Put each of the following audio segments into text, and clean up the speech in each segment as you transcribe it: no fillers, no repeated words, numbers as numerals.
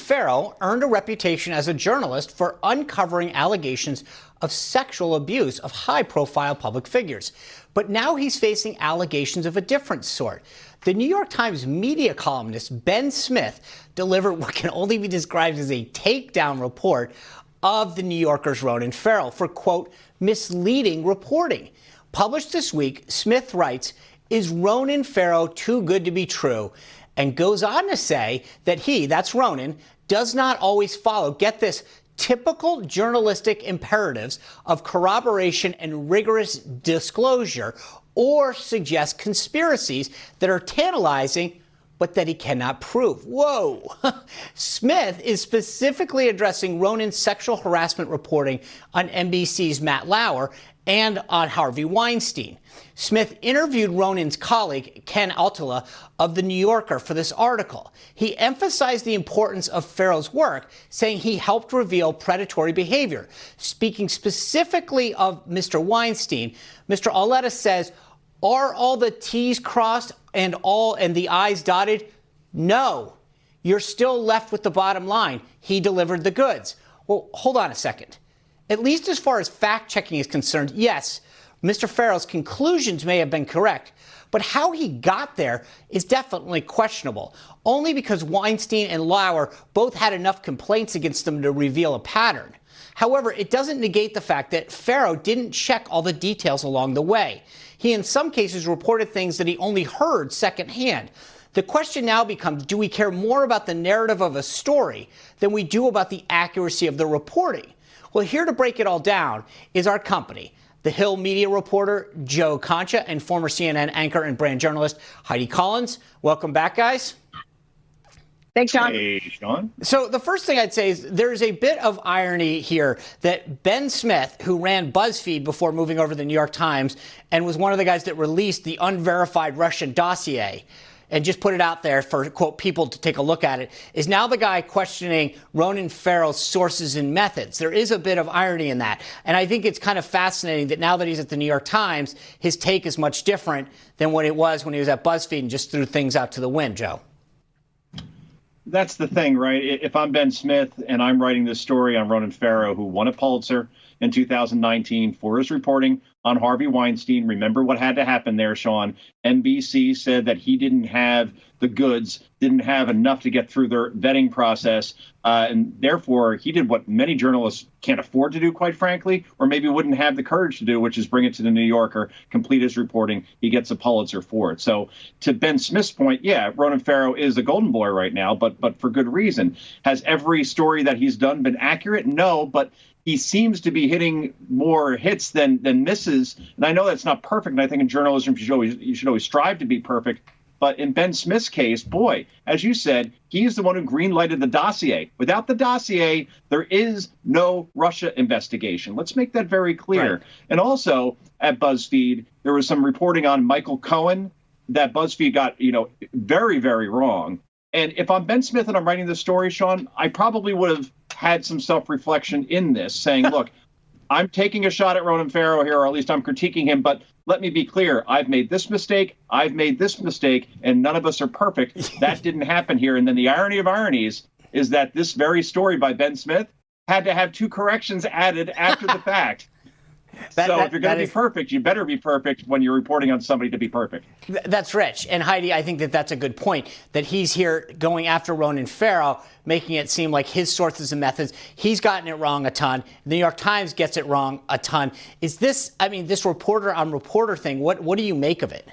Farrow earned a reputation as a journalist for uncovering allegations of sexual abuse of high-profile public figures. But now he's facing allegations of a different sort. The New York Times media columnist Ben Smith delivered what can only be described as a takedown report of the New Yorker's Ronan Farrow for, quote, misleading reporting. Published this week, Smith writes, "Is Ronan Farrow too good to be true?" and goes on to say that he, that's Ronan, does not always follow, get this, typical journalistic imperatives of corroboration and rigorous disclosure, or suggest conspiracies that are tantalizing but that he cannot prove. Whoa. Smith is specifically addressing Ronan's sexual harassment reporting on NBC's Matt Lauer and on Harvey Weinstein. Smith interviewed Ronan's colleague, Ken Altala, of The New Yorker for this article. He emphasized the importance of Farrow's work, saying he helped reveal predatory behavior. Speaking specifically of Mr. Weinstein, Mr. Altala says, "Are all the T's crossed and the I's dotted? No. You're still left with the bottom line. He delivered the goods." Well, hold on a second. At least as far as fact-checking is concerned, yes, Mr. Farrow's conclusions may have been correct, but how he got there is definitely questionable, only because Weinstein and Lauer both had enough complaints against them to reveal a pattern. However, it doesn't negate the fact that Farrow didn't check all the details along the way. He, in some cases, reported things that he only heard secondhand. The question now becomes, do we care more about the narrative of a story than we do about the accuracy of the reporting? Well, here to break it all down is our company, the Hill media reporter Joe Concha and former CNN anchor and brand journalist Heidi Collins. Welcome back, guys. Thanks, Sean. Hey, Sean. So the first thing I'd say is there's a bit of irony here that Ben Smith, who ran BuzzFeed before moving over to the New York Times and was one of the guys that released the unverified Russian dossier and just put it out there for, quote, people to take a look at it, is now the guy questioning Ronan Farrow's sources and methods. There is a bit of irony in that. And I think it's kind of fascinating that now that he's at the New York Times, his take is much different than what it was when he was at BuzzFeed and just threw things out to the wind, Joe. That's the thing, right? If I'm Ben Smith and I'm writing this story on Ronan Farrow, who won a Pulitzer in 2019 for his reporting on Harvey Weinstein, remember what had to happen there, Sean. NBC said that he didn't have the goods, didn't have enough to get through their vetting process, and therefore he did what many journalists can't afford to do, quite frankly, or maybe wouldn't have the courage to do, which is bring it to the New Yorker, complete his reporting. He gets a Pulitzer for it. So to Ben Smith's point, yeah, Ronan Farrow is a golden boy right now, but for good reason. Has every story that he's done been accurate? No, but he seems to be hitting more hits than misses. And I know that's not perfect. And I think in journalism, you should always strive to be perfect. But in Ben Smith's case, boy, as you said, he's the one who green-lighted the dossier. Without the dossier, there is no Russia investigation. Let's make that very clear. Right. And also at BuzzFeed, there was some reporting on Michael Cohen that BuzzFeed got, very, very wrong. And if I'm Ben Smith and I'm writing this story, Sean, I probably would have had some self-reflection in this, saying, look, I'm taking a shot at Ronan Farrow here, or at least I'm critiquing him, but let me be clear. I've made this mistake, I've made this mistake, and none of us are perfect. That didn't happen here. And then the irony of ironies is that this very story by Ben Smith had to have 2 corrections added after the fact. So if you're going to be perfect, you better be perfect when you're reporting on somebody to be perfect. That's rich. And Heidi, I think that that's a good point, that he's here going after Ronan Farrow, making it seem like his sources and methods, he's gotten it wrong a ton. The New York Times gets it wrong a ton. Is this, this reporter on reporter thing, what do you make of it?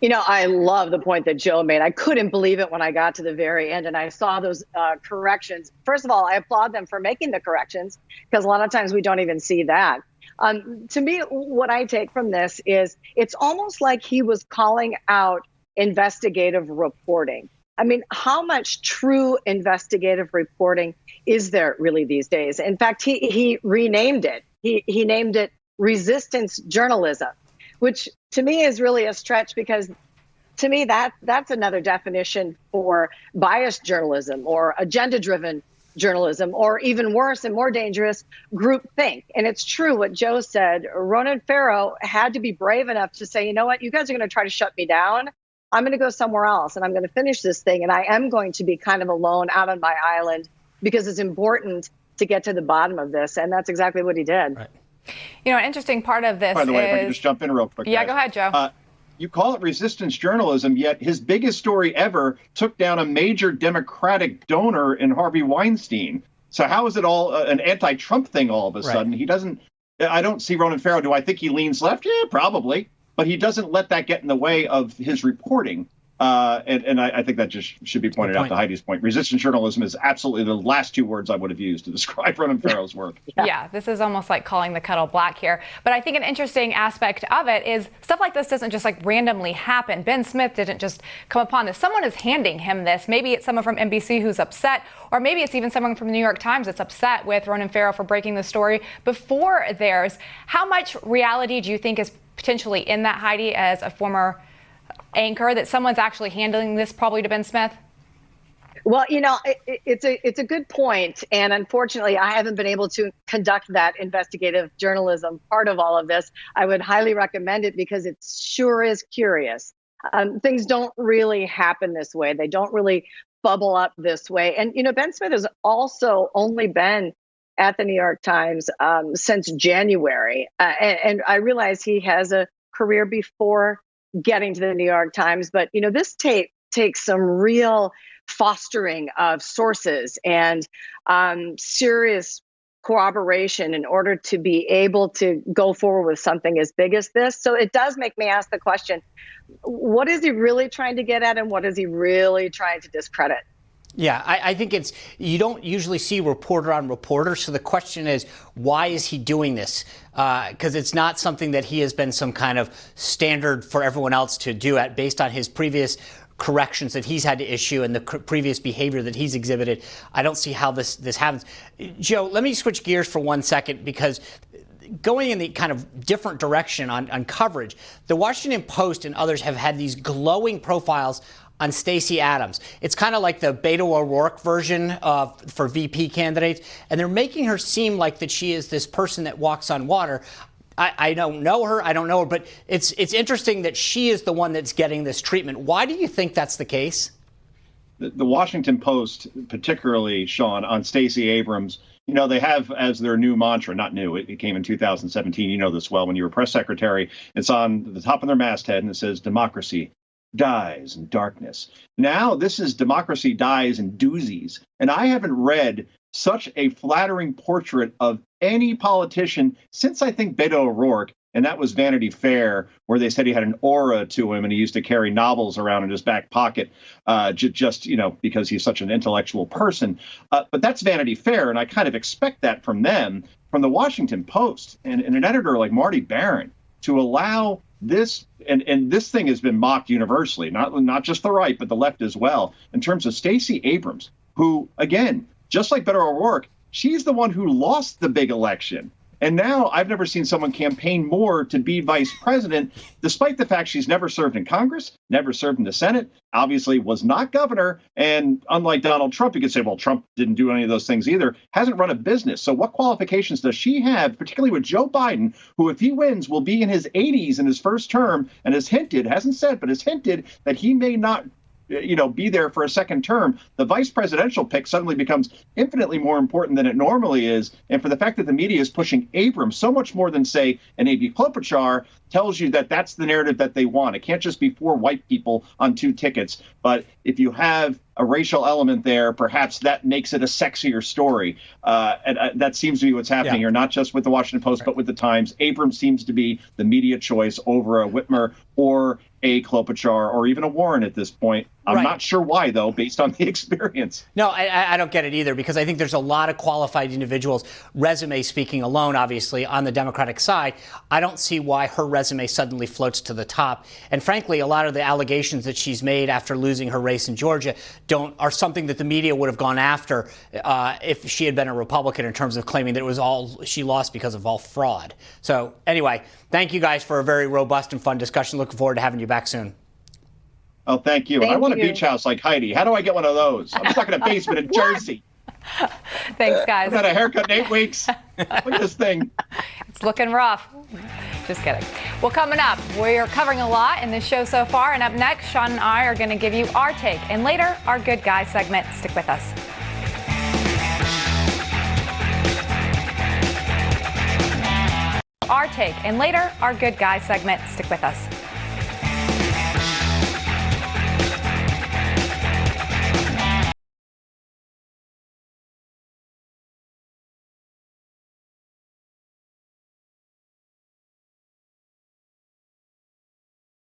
I love the point that Joe made. I couldn't believe it when I got to the very end and I saw those corrections. First of all, I applaud them for making the corrections, because a lot of times we don't even see that. To me, what I take from this is it's almost like he was calling out investigative reporting. How much true investigative reporting is there really these days? In fact, he renamed it. He named it resistance journalism, which to me is really a stretch, because to me that's another definition for biased journalism or agenda-driven journalism, or even worse and more dangerous, groupthink. And it's true what Joe said. Ronan Farrow had to be brave enough to say, you know what, you guys are going to try to shut me down. I'm going to go somewhere else and I'm going to finish this thing. And I am going to be kind of alone out on my island because it's important to get to the bottom of this. And that's exactly what he did. Right. You know, an interesting part of this By the way, is... if I could just jump in real quick. Yeah, guys. go ahead, Joe. You call it resistance journalism, yet his biggest story ever took down a major Democratic donor in Harvey Weinstein. So how is it all an anti-Trump thing all of a sudden? He doesn't, I don't see Ronan Farrow. Do I think he leans left? Yeah, probably. But he doesn't let that get in the way of his reporting. And I think that just should be pointed out to Heidi's point. Resistance journalism is absolutely the last two words I would have used to describe Ronan Farrow's work. Yeah, this is almost like calling the kettle black here. But I think an interesting aspect of it is stuff like this doesn't just like randomly happen. Ben Smith didn't just come upon this. Someone is handing him this. Maybe it's someone from NBC who's upset, or maybe it's even someone from the New York Times that's upset with Ronan Farrow for breaking the story before theirs. How much reality do you think is potentially in that, Heidi, as a former anchor, that someone's actually handling this probably to Ben Smith? Well, you know, it's a good point. And unfortunately, I haven't been able to conduct that investigative journalism part of all of this. I would highly recommend it because it sure is curious. Things don't really happen this way. They don't really bubble up this way. And, you know, Ben Smith has also only been at the New York Times since January. And I realize he has a career before getting to the New York Times. But, you know, this tape takes some real fostering of sources and serious corroboration in order to be able to go forward with something as big as this. So it does make me ask the question, what is he really trying to get at and what is he really trying to discredit? Yeah, I think it's, you don't usually see reporter on reporter. So the question is, why is he doing this? Because it's not something that he has been some kind of standard for everyone else to do at based on his previous corrections that he's had to issue and the previous behavior that he's exhibited. I don't see how this happens. Joe, let me switch gears for 1 second because going in the kind of different direction on coverage, the Washington Post and others have had these glowing profiles on Stacey Abrams. It's kind of like the Beto O'Rourke version for VP candidates, and they're making her seem like that she is this person that walks on water. I don't know her, but it's interesting that she is the one that's getting this treatment. Why do you think that's the case? The Washington Post, particularly, Sean, on Stacey Abrams, you know, they have as their new mantra, not new, it came in 2017, you know this well, when you were press secretary, it's on the top of their masthead and it says, democracy dies in darkness. Now this is democracy dies in doozies. And I haven't read such a flattering portrait of any politician since I think Beto O'Rourke, and that was Vanity Fair, where they said he had an aura to him and he used to carry novels around in his back pocket, just, you know, because he's such an intellectual person. But that's Vanity Fair, and I kind of expect that from them, from the Washington Post and an editor like Marty Barron, to allow this, and this thing has been mocked universally, not just the right, but the left as well, in terms of Stacey Abrams, who, again, just like Beto O'Rourke, she's the one who lost the big election. And now I've never seen someone campaign more to be vice president, despite the fact she's never served in Congress, never served in the Senate, obviously was not governor. And unlike Donald Trump, you could say, well, Trump didn't do any of those things either, hasn't run a business. So what qualifications does she have, particularly with Joe Biden, who, if he wins, will be in his 80s in his first term and has hinted, hasn't said, but has hinted that he may not be there for a second term. The vice presidential pick suddenly becomes infinitely more important than it normally is. And for the fact that the media is pushing Abrams so much more than, say, an A.B. Klobuchar, tells you that that's the narrative that they want. It can't just be 4 white people on 2 tickets. But if you have a racial element there, perhaps that makes it a sexier story. And that seems to be what's happening here, not just with the Washington Post, but with the Times. Abrams seems to be the media choice over a Whitmer or a Klobuchar or even a Warren at this point. I'm not sure why, though, based on the experience. No, I don't get it either, because I think there's a lot of qualified individuals, resume speaking alone, obviously, on the Democratic side. I don't see why her resume suddenly floats to the top. And frankly, a lot of the allegations that she's made after losing her race in Georgia are something that the media would have gone after if she had been a Republican, in terms of claiming that it was all she lost because of all fraud. So anyway, thank you guys for a very robust and fun discussion. Looking forward to having you back soon. Oh, thank you. I want a beach house like Heidi. How do I get one of those? I'm stuck in a basement in Jersey. Thanks, guys. I've had a haircut in 8 weeks. Look at this thing. It's looking rough. Just kidding. Well, coming up, we're covering a lot in this show so far. And up next, Sean and I are going to give you our take. And later, our Good Guy segment. Stick with us. Our take. And later, our Good Guy segment. Stick with us.